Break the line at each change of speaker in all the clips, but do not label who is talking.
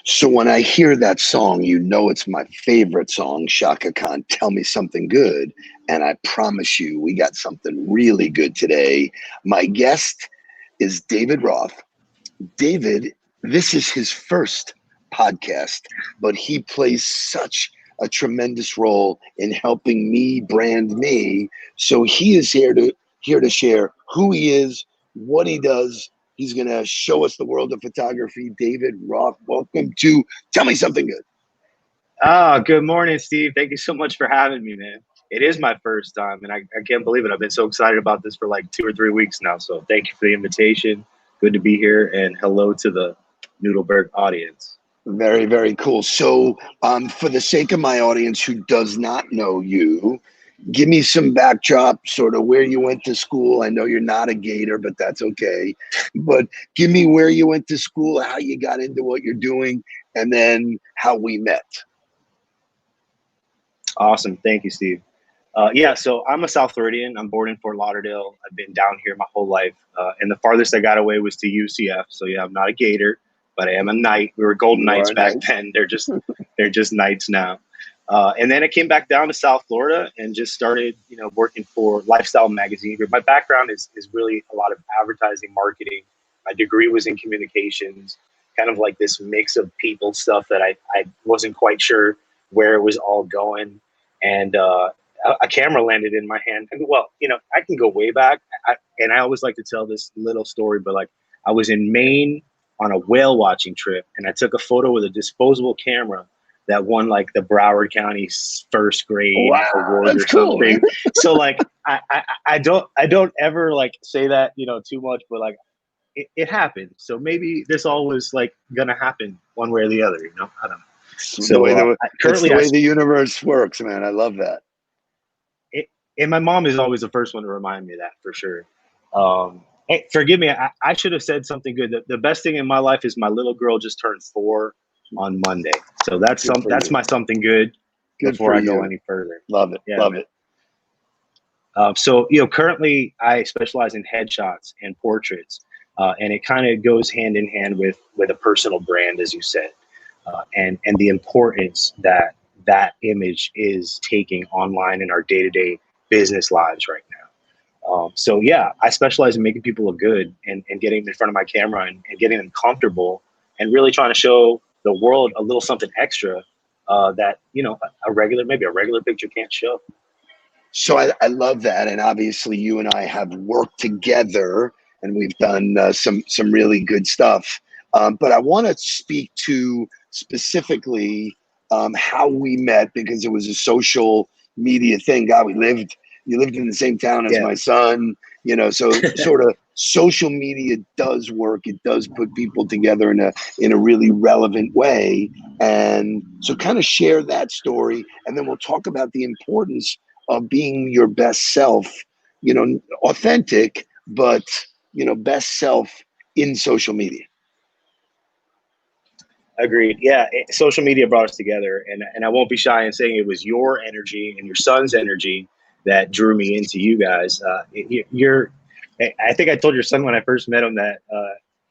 So when I hear that song, you know it's my favorite song, Shaka Khan, Tell Me Something Good. And I promise you, we got something really good today. My guest is David Roth. David, this is his first podcast, but he plays such a tremendous role in helping me brand me. So he is here to share who he is, what he does. He's going to show us the world of photography. David Roth, welcome to Tell Me Something Good.
Good morning, Steve. Thank you so much for having me, man. It is my first time, and I can't believe it. I've been so excited about this for like 2 or 3 weeks now. So thank you for the invitation. Good to be here, and hello to the Noodleberg audience.
Very, very cool. So for the sake of my audience who does not know you, give me some backdrop, sort of where you went to school. I know you're not a Gator, but that's okay. But give me where you went to school, how you got into what you're doing, and then how we met.
Awesome. Thank you, Steve. So I'm a South Floridian. I'm born in Fort Lauderdale. I've been down here my whole life. And the farthest I got away was to UCF. So yeah, I'm not a Gator, but I am a Knight. We were Golden Knights back then. They're just Knights now. And then I came back down to South Florida and just started, working for Lifestyle Magazine. My background is really a lot of advertising, marketing. My degree was in communications, kind of like this mix of people stuff that I wasn't quite sure where it was all going. And a camera landed in my hand. And, well, I can go way back. And I always like to tell this little story, but like I was in Maine on a whale watching trip, and I took a photo with a disposable camera that won like the Broward County first grade award or something. Cool. So like I don't ever like say that too much, but like it happened. So maybe this all was like gonna happen one way or the other. I don't know.
So currently the way the universe works, man. I love that.
And my mom is always the first one to remind me of that, for sure. Hey, forgive me. I should have said something good. The best thing in my life is my little girl just turned 4 on Monday. So that's my something good before I go any further.
Love it. Yeah, love it.
So, currently I specialize in headshots and portraits. And it kind of goes hand in hand with a personal brand, as you said, and the importance that image is taking online in our day-to-day business lives right now. So yeah, I specialize in making people look good and getting in front of my camera and getting them comfortable and really trying to show the world a little something extra that, maybe a regular picture can't show.
So I love that. And obviously you and I have worked together and we've done some really good stuff. But I want to speak to specifically how we met, because it was a social media thing. God, you lived in the same town as my son, so sort of social media does work. It does put people together in a really relevant way. And so kind of share that story, and then we'll talk about the importance of being your best self, authentic, but, best self in social media.
Agreed. Yeah, social media brought us together, and I won't be shy in saying it was your energy and your son's energy that drew me into you guys. I think I told your son when I first met him that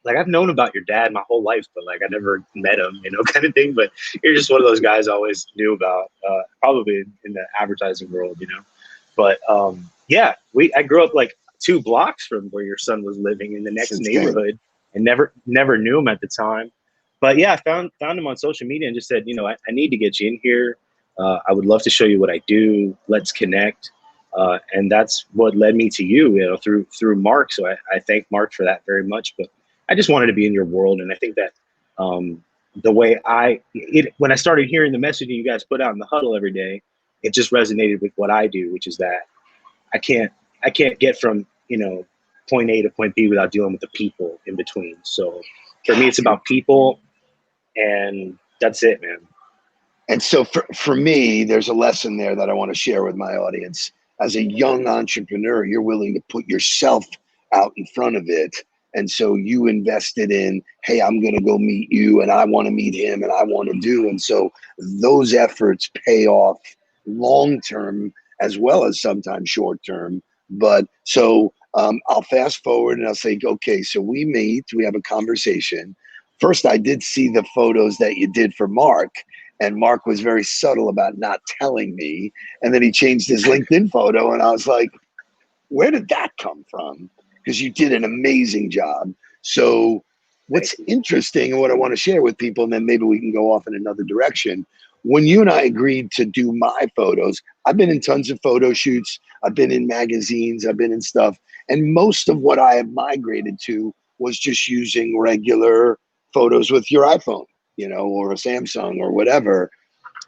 like I've known about your dad my whole life, but like I never met him, kind of thing. But you're just one of those guys I always knew about, probably in the advertising world, But I grew up like 2 blocks from where your son was living in the next neighborhood, and never knew him at the time. But yeah, I found him on social media and just said, I need to get you in here. I would love to show you what I do. Let's connect. And that's what led me to you, through Mark. So I thank Mark for that very much. But I just wanted to be in your world. And I think that the way when I started hearing the messaging you guys put out in the huddle every day, it just resonated with what I do, which is that I can't get from, point A to point B without dealing with the people in between. So for me, it's about people. And that's it, man.
And so for me, there's a lesson there that I want to share with my audience. As a young entrepreneur, you're willing to put yourself out in front of it. And so you invested in, hey, I'm going to go meet you, and I want to meet him, and I want to do. And so those efforts pay off long-term as well as sometimes short-term. But so I'll fast forward and I'll say, okay, so we meet, we have a conversation. first I did see the photos that you did for Mark, and Mark was very subtle about not telling me. And then he changed his LinkedIn photo, and I was like, where did that come from? Because you did an amazing job. So what's interesting and what I want to share with people, and then maybe we can go off in another direction. When you and I agreed to do my photos, I've been in tons of photo shoots. I've been in magazines. I've been in stuff. And most of what I have migrated to was just using regular photos with your iPhone, or a Samsung or whatever.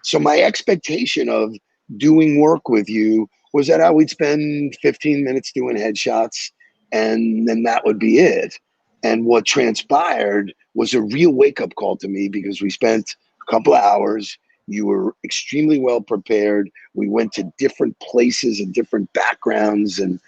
So my expectation of doing work with you was that I would spend 15 minutes doing headshots, and then that would be it. And what transpired was a real wake-up call to me, because we spent a couple of hours. You were extremely well prepared. We went to different places and different backgrounds, and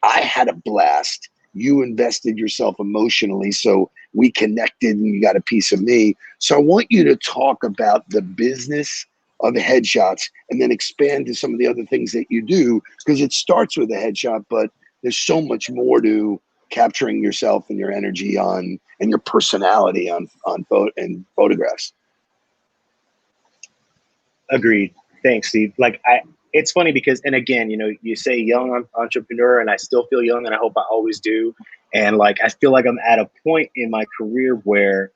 I had a blast. You invested yourself emotionally, so we connected and you got a piece of me. So I want you to talk about the business of headshots and then expand to some of the other things that you do, because it starts with a headshot, but there's so much more to capturing yourself and your energy on, and your personality on photographs.
Agreed. Thanks, Steve. It's funny because, and again, you say young entrepreneur, and I still feel young, and I hope I always do. And I feel like I'm at a point in my career where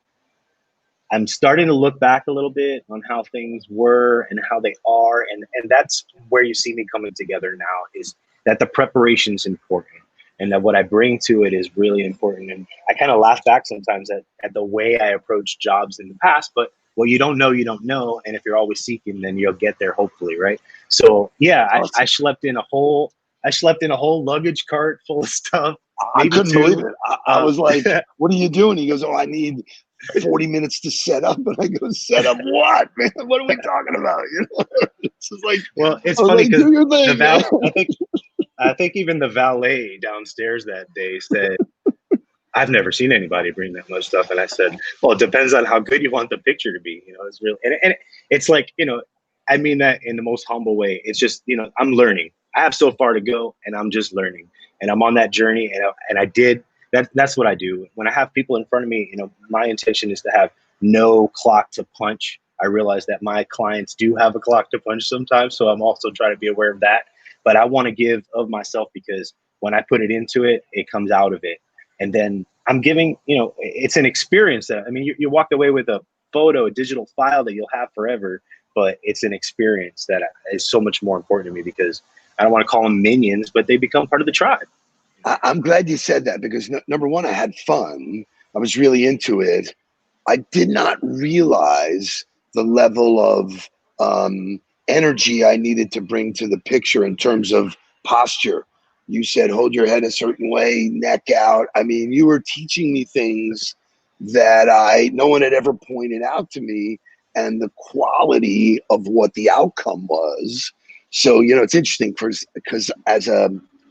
I'm starting to look back a little bit on how things were and how they are. And that's where you see me coming together now, is that the preparation is important, and that what I bring to it is really important. And I kind of laugh back sometimes at the way I approached jobs in the past, but well, you don't know, you don't know. And if you're always seeking, then you'll get there, hopefully. Right. So yeah,
Awesome.
I slept in a whole luggage cart full of stuff.
I couldn't believe it. I was like, what are you doing? He goes, oh, I need 40 minutes to set up. And I go, set up what, man? What are we talking about? It's just like,
well, it's funny because
thing,
I think even the valet downstairs that day said, I've never seen anybody bring that much stuff. And I said, well, it depends on how good you want the picture to be. It's really, and it's like, I mean that in the most humble way. It's just, I'm learning. I have so far to go, and I'm just learning, and I'm on that journey. And I did that. That's what I do. When I have people in front of me, my intention is to have no clock to punch. I realize that my clients do have a clock to punch sometimes. So I'm also trying to be aware of that. But I want to give of myself, because when I put it into it, it comes out of it. And then I'm giving, it's an experience that, you walked away with a photo, a digital file that you'll have forever, but it's an experience that is so much more important to me, because I don't want to call them minions, but they become part of the tribe.
I'm glad you said that, because number one, I had fun. I was really into it. I did not realize the level of energy I needed to bring to the picture in terms of posture. You said, hold your head a certain way, neck out. You were teaching me things that no one had ever pointed out to me, and the quality of what the outcome was. So, it's interesting because as a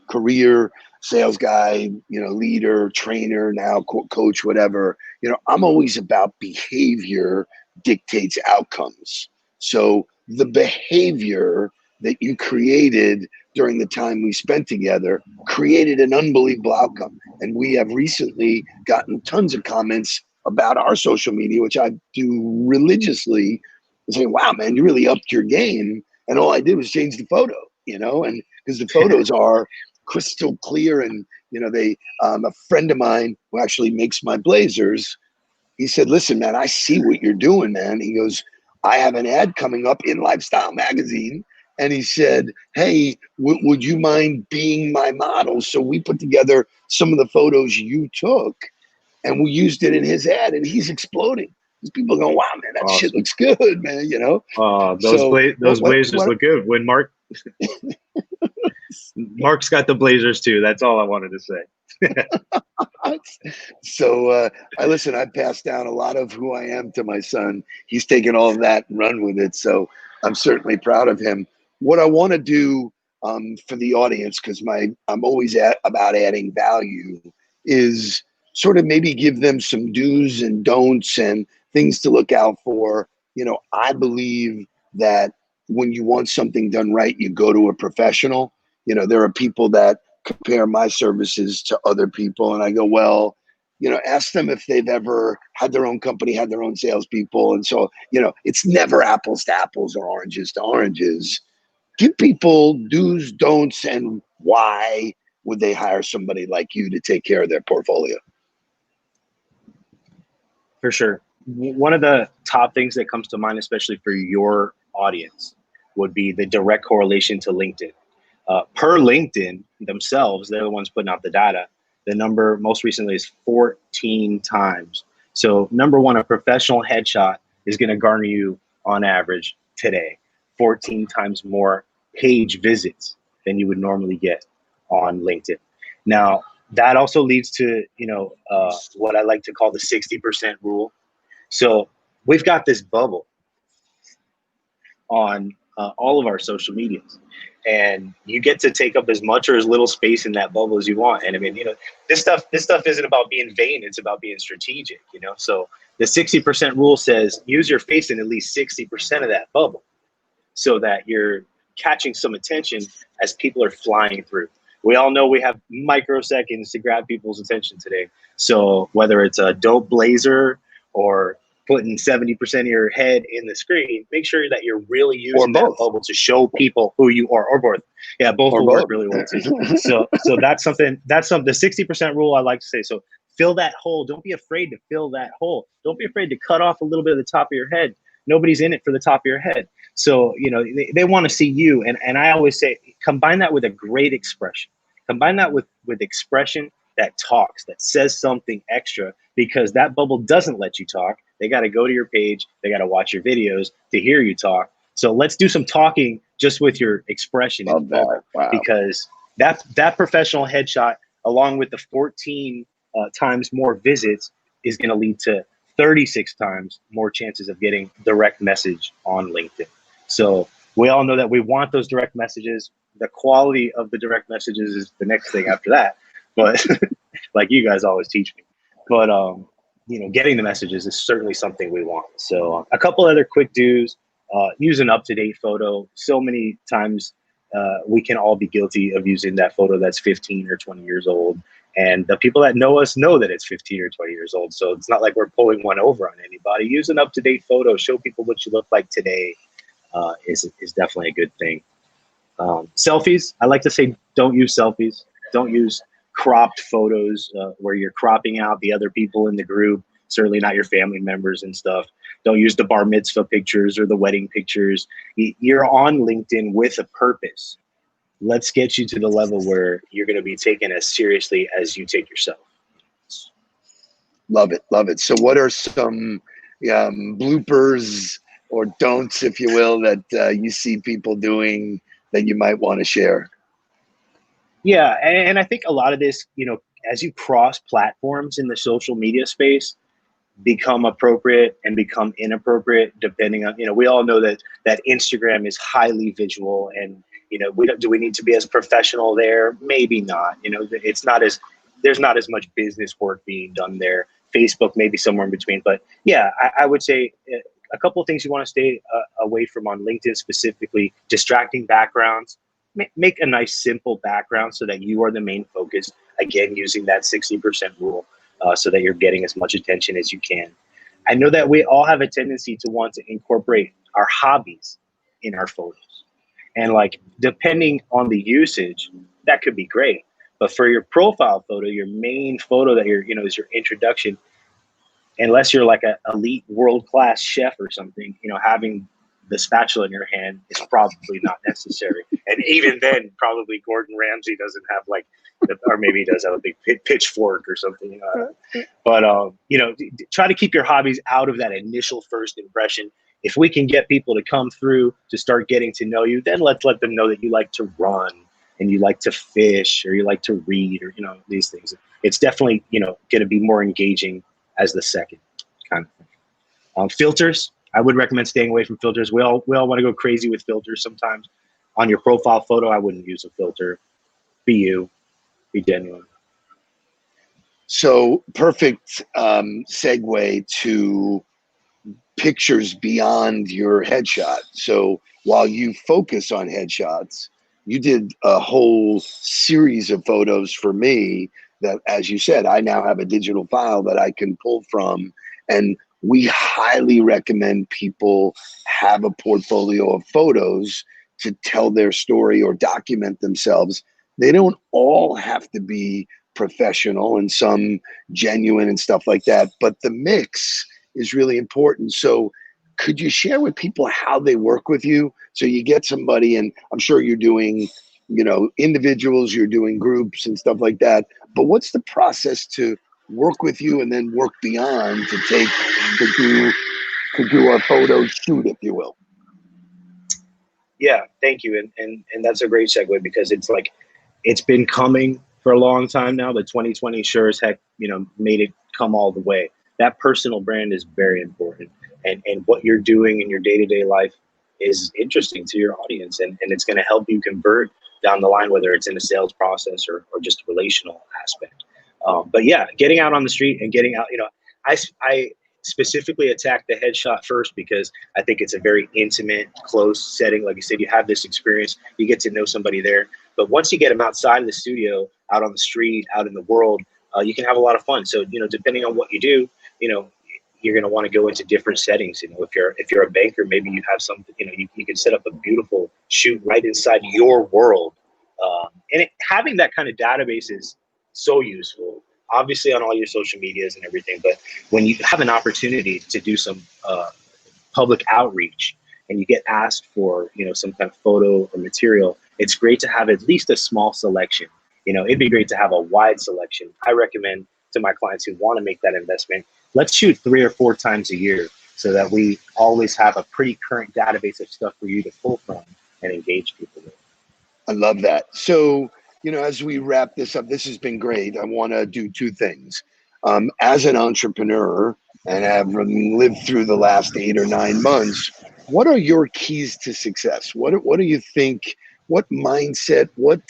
career sales guy, leader, trainer, now coach, whatever, I'm always about behavior dictates outcomes. So the behavior that you created during the time we spent together created an unbelievable outcome. And we have recently gotten tons of comments about our social media, which I do religiously, saying, wow, man, you really upped your game. And all I did was change the photo, and because the photos are crystal clear. And, a friend of mine who actually makes my blazers, he said, listen, man, I see what you're doing, man. He goes, I have an ad coming up in Lifestyle Magazine. And he said, hey, would you mind being my model? So we put together some of the photos you took, and we used it in his ad, and he's exploding. People go, wow, man, that awesome. Shit looks good, man.
Those blazers look good. When Mark's got the blazers too. That's all I wanted to say.
So I passed down a lot of who I am to my son. He's taken all of that and run with it. So I'm certainly proud of him. What I want to do for the audience, because I'm always about adding value, is sort of maybe give them some do's and don'ts and things to look out for. I believe that when you want something done right, you go to a professional. There are people that compare my services to other people, and I go, well, ask them if they've ever had their own company, had their own salespeople. And so, it's never apples to apples or oranges to oranges. Give people do's, don'ts, and why would they hire somebody like you to take care of their portfolio?
For sure. One of the top things that comes to mind, especially for your audience, would be the direct correlation to LinkedIn. Per LinkedIn themselves, they're the ones putting out the data. The number most recently is 14 times. So number one, a professional headshot is going to garner you on average today 14 times more page visits than you would normally get on LinkedIn. Now, that also leads to, what I like to call the 60% rule. So we've got this bubble on all of our social medias, and you get to take up as much or as little space in that bubble as you want. And I mean, this stuff isn't about being vain. It's about being strategic, So the 60% rule says use your face in at least 60% of that bubble so that you're catching some attention as people are flying through. We all know we have microseconds to grab people's attention today. So whether it's a dope blazer or putting 70% of your head in the screen, make sure that you're really using that bubble to show people who you are, or both. Yeah, both will work really well too. So that's something, the 60% rule I like to say. So fill that hole. Don't be afraid to fill that hole. Don't be afraid to cut off a little bit of the top of your head. Nobody's in it for the top of your head. So, they want to see you. And I always say, combine that with a great expression. Combine that with expression that talks, that says something extra, because that bubble doesn't let you talk. They got to go to your page. They got to watch your videos to hear you talk. So let's do some talking just with your expression in the bubble, because that professional headshot, along with the 14 times more visits, is going to lead to 36 times more chances of getting direct message on LinkedIn. So we all know that we want those direct messages. The quality of the direct messages is the next thing after that. But like you guys always teach me. But, getting the messages is certainly something we want. So a couple other quick do's, use an up-to-date photo. So many times we can all be guilty of using that photo that's 15 or 20 years old. And the people that know us know that it's 15 or 20 years old. So it's not like we're pulling one over on anybody. Use an up-to-date photo. Show people what you look like today is definitely a good thing. Selfies, I like to say don't use selfies. Don't use cropped photos where you're cropping out the other people in the group, certainly not your family members and stuff. Don't use the bar mitzvah pictures or the wedding pictures. You're on LinkedIn with a purpose. Let's get you to the level where you're going to be taken as seriously as you take yourself.
Love it. Love it. So what are some bloopers or don'ts, if you will, that you see people doing that you might want to share?
Yeah. And I think a lot of this, as you cross platforms in the social media space, become appropriate and become inappropriate depending on, we all know that Instagram is highly visual, and, do we need to be as professional there? Maybe not. There's not as much business work being done there. Facebook, maybe somewhere in between. But yeah, I would say a couple of things you want to stay away from on LinkedIn, specifically distracting backgrounds. Make a nice, simple background so that you are the main focus. Again, using that 60% rule so that you're getting as much attention as you can. I know that we all have a tendency to want to incorporate our hobbies in our photos. And depending on the usage, that could be great. But for your profile photo, your main photo that is your introduction, unless you're like an elite world-class chef or something, having the spatula in your hand is probably not necessary. And even then, probably Gordon Ramsay doesn't have or maybe he does have a big pitchfork or something. But try to keep your hobbies out of that initial first impression. If we can get people to come through to start getting to know you, then let's let them know that you like to run and you like to fish or you like to read or, these things. It's definitely, going to be more engaging as the second kind of thing. Filters, I would recommend staying away from filters. We all want to go crazy with filters sometimes. On your profile photo, I wouldn't use a filter. Be you. Be genuine.
So perfect segue to pictures beyond your headshot. So while you focus on headshots, you did a whole series of photos for me that, as you said, I now have a digital file that I can pull from. And we highly recommend people have a portfolio of photos to tell their story or document themselves. They don't all have to be professional, and some genuine and stuff like that, but the mix is really important. So could you share with people how they work with you? So you get somebody, and I'm sure you're doing, individuals, you're doing groups and stuff like that, but what's the process to work with you and then work beyond to do a photo shoot, if you will?
Yeah, thank you. And that's a great segue, because it's like, it's been coming for a long time now, but 2020 sure as heck, made it come all the way. That personal brand is very important. And what you're doing in your day-to-day life is interesting to your audience, and it's going to help you convert down the line, whether it's in a sales process or just a relational aspect. But yeah, getting out on the street and getting out, I specifically attack the headshot first because I think it's a very intimate, close setting. Like you said, you have this experience, you get to know somebody there. But once you get them outside of the studio, out on the street, out in the world, you can have a lot of fun. So, depending on what you do, you're going to want to go into different settings. If you're a banker, maybe you have something, you can set up a beautiful shoot right inside your world. Having that kind of database is so useful, obviously on all your social medias and everything. But when you have an opportunity to do some public outreach and you get asked for, some kind of photo or material, it's great to have at least a small selection. It'd be great to have a wide selection. I recommend to my clients who want to make that investment, let's shoot 3 or 4 times a year so that we always have a pretty current database of stuff for you to pull from and engage people with.
I love that. So, as we wrap this up, this has been great. I want to do 2 things. As an entrepreneur, and having lived through the last 8 or 9 months, what are your keys to success? What do you think? What mindset? What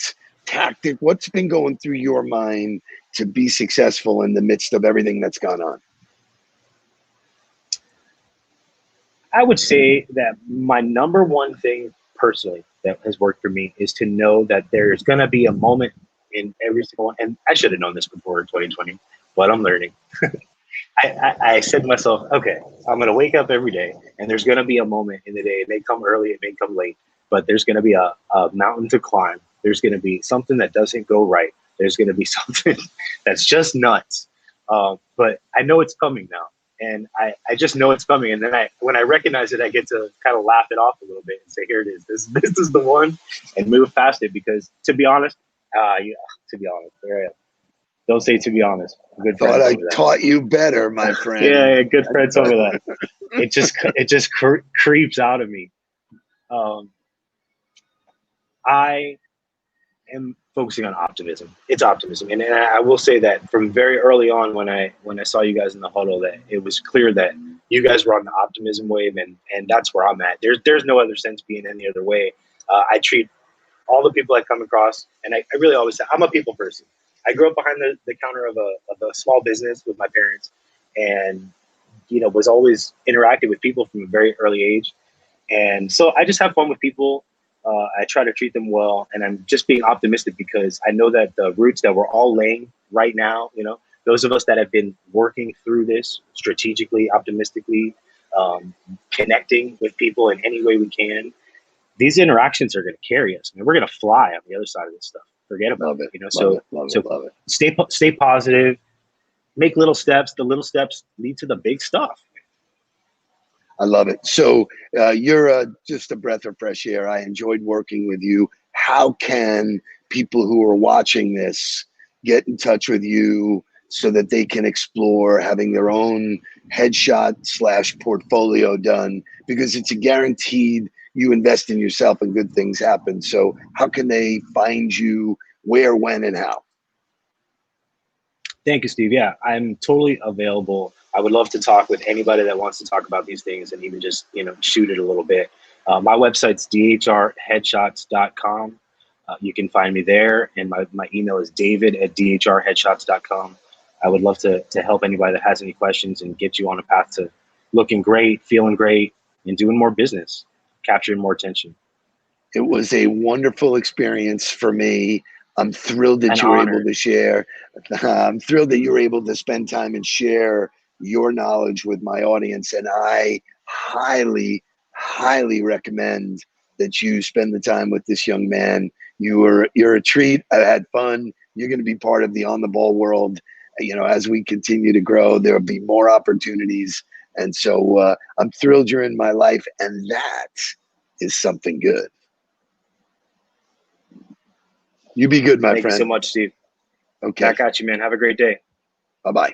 tactic? What's been going through your mind to be successful in the midst of everything that's gone on?
I would say that my number one thing personally that has worked for me is to know that there's going to be a moment in every single one. And I should have known this before in 2020, but I'm learning. I said to myself, okay, I'm going to wake up every day and there's going to be a moment in the day. It may come early, it may come late, but there's going to be a mountain to climb. There's going to be something that doesn't go right. There's going to be something that's just nuts. But I know it's coming now. And I just know it's coming. And then when I recognize it, I get to kind of laugh it off a little bit and say, here it is. This is the one, and move past it. Because to be honest, there I am. Don't say to be honest. Good friend.
Thought I taught you better, my friend.
Yeah, good friend told me that. It just creeps out of me. I am focusing on optimism. It's optimism, and I will say that from very early on, when I saw you guys in the huddle, that it was clear that you guys were on the optimism wave, and that's where I'm at. There's no other sense being any other way. I treat all the people I come across, and I really always say I'm a people person. I grew up behind the counter of a small business with my parents, and was always interacting with people from a very early age, and so I just have fun with people. I try to treat them well, and I'm just being optimistic because I know that the roots that we're all laying right now, those of us that have been working through this strategically, optimistically, connecting with people in any way we can, these interactions are going to carry us. We're going to fly on the other side of this stuff. Forget about it. Love it. Stay positive, make little steps. The little steps lead to the big stuff.
I love it. So you're just a breath of fresh air. I enjoyed working with you. How can people who are watching this get in touch with you so that they can explore having their own headshot / portfolio done? Because it's a guaranteed, you invest in yourself and good things happen. So how can they find you, where, when, and how?
Thank you, Steve. Yeah, I'm totally available. I would love to talk with anybody that wants to talk about these things and even just, shoot it a little bit. My website's dhrheadshots.com. You can find me there. And my email is david@dhrheadshots.com. I would love to help anybody that has any questions and get you on a path to looking great, feeling great, and doing more business, capturing more attention.
It was a wonderful experience for me. I'm thrilled that
An
you were able
honor.
to share. I'm thrilled that you were able to spend time and share your knowledge with my audience. And I highly, highly recommend that you spend the time with this young man. You're a treat. I had fun. You're going to be part of the on the ball world. You know, as we continue to grow, there'll be more opportunities. And so I'm thrilled you're in my life. And that is something good. You be good, my
Thank you so
friend.
much, Steve.
Okay.
Back at you, man. Have a great day.
Bye-bye.